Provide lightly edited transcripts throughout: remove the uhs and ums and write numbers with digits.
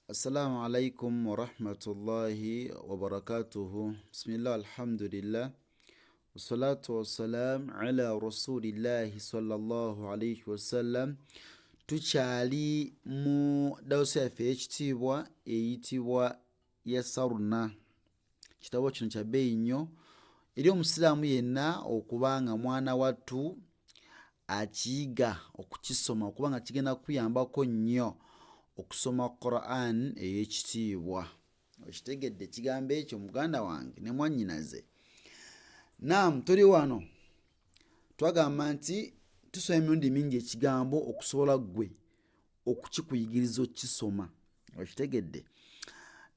السلام عليكم ورحمة الله وبركاته. بسم الله الحمد لله والصلاة والسلام على رسول الله صلى الله عليه وسلم. Tukyali mu dawusi yaffe ey'ekitiibwa eyitibwa Yasaruna. Kitabo kino kya bbeeyi nnyo eri omusiraamu yenna okuba nga mwana wattu akiyiga okukisoma kubanga kigenda kuyambako nnyo okusoma Quran ey'ekitiibwa. Okitegedde ekigambo ekyo muganda wange ne mwannyinaze? Naam, tuli wano twagamba nti tusoma emirundi mingi ekigambo okusobola ggwe okukikuyigiriza okukisoma. Okitegedde?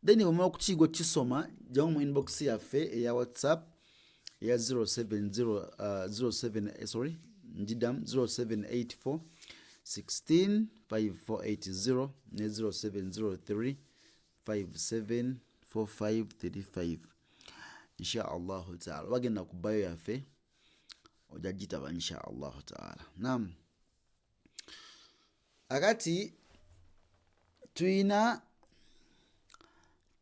Then bw'omala okukiyiga okukisoma jjamu mu inbox yaffe eya WhatsApp eya 0784 16 5480 ne 0703 574535 insha Allahu taala. Bagenda ku bayo yaffe ojja gitaba insha Allahu taala. Naam, akati tuyina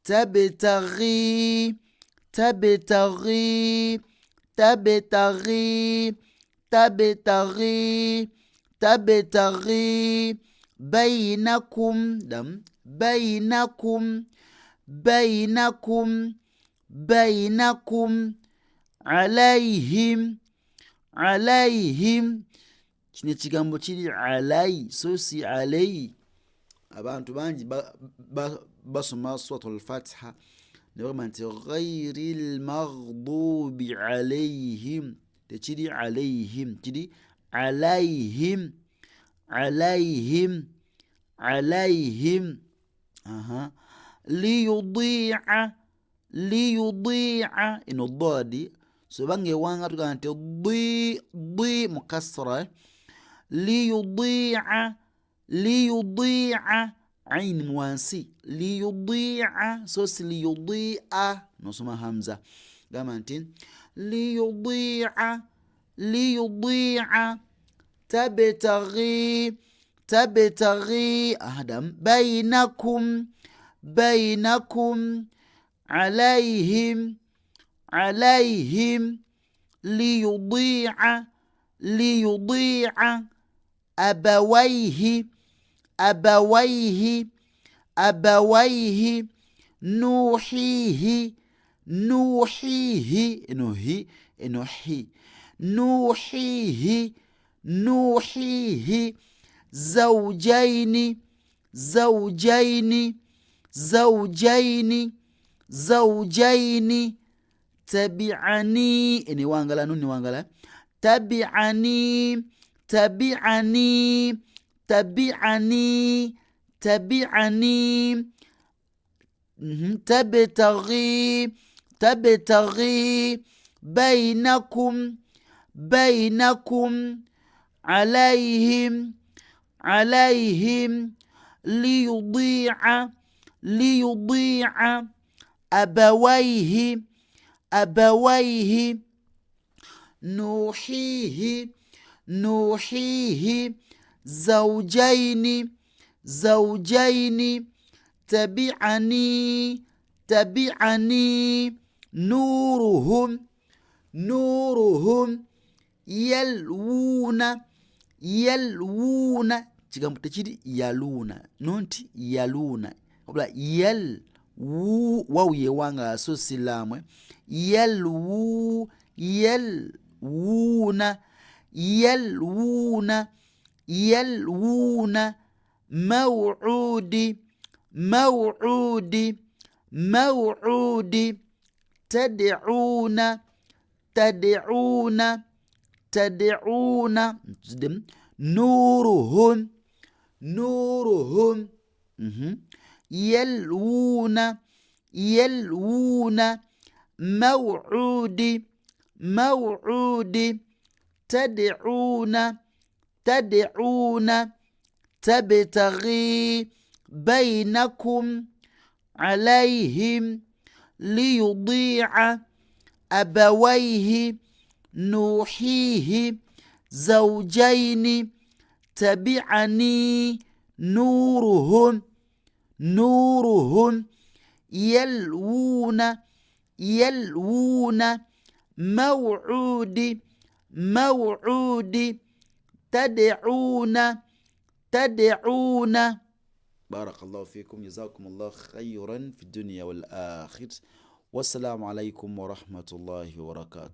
tabtaghi tabtaghi tabtaghi tabtaghi tabtaghi bainakum dam bainakum bainakum bainakum alayhim alayhim. Kino ekigambo kiri alayi so si alayi. Abantu bangi basoma suratul Fatiha ne bagamba nti ghayril maghdubi alayhim. Tekiri alayhim, kiri alayhim alayhim alayhim. Liyudi'a liyudi'a ino dodi so bange wanga tugamba nti di mukassara. Liyudi'a liyudi'a ain mwansi liyudi'a so si liyudi'a nosoma hamza. Gamba nti liyudi'a liyudi'a tabtaghi tabtaghi adam bainakum bainakum alayhim alayhim liyudi'a liyudi'a abawayhi abawayhi abawayhi nuhihi nuhihi inohi inohi nuhihi nuhihi zawjaini zawjaini zawjaini zawjaini tabi'ani ini wangala nuni wangala tabi'ani tabi'ani tabi'ani tabi'ani tabtaghi tabtaghi bainakum bainakum alayhim alayhim liyudi'a liyudi'a abawayhi abawayhi nuhihi nuhihi zawjaini zawjaini tabi'ani tabi'ani nuruhum nuruhum yalwuna yalwuna. Kigambo tekiri yaluna nonti yaluna obula yal wawu yewanga so silamwe yalwu yalwuna yalwuna yalwuna maw'udi maw'udi maw'udi tad'una tad'una tad'una nuruhum nuruhum yalwuna yalwuna maw'udi maw'udi tad'una tad'una tabtaghi bainakum alayhim liyudi'a abawayhi nuhihi zawjaini tabi'ani nuruhum نورهم يلوون موعود تدعون. بارك الله فيكم، جزاكم الله خيرا في الدنيا والآخرة، والسلام عليكم ورحمة الله وبركاته.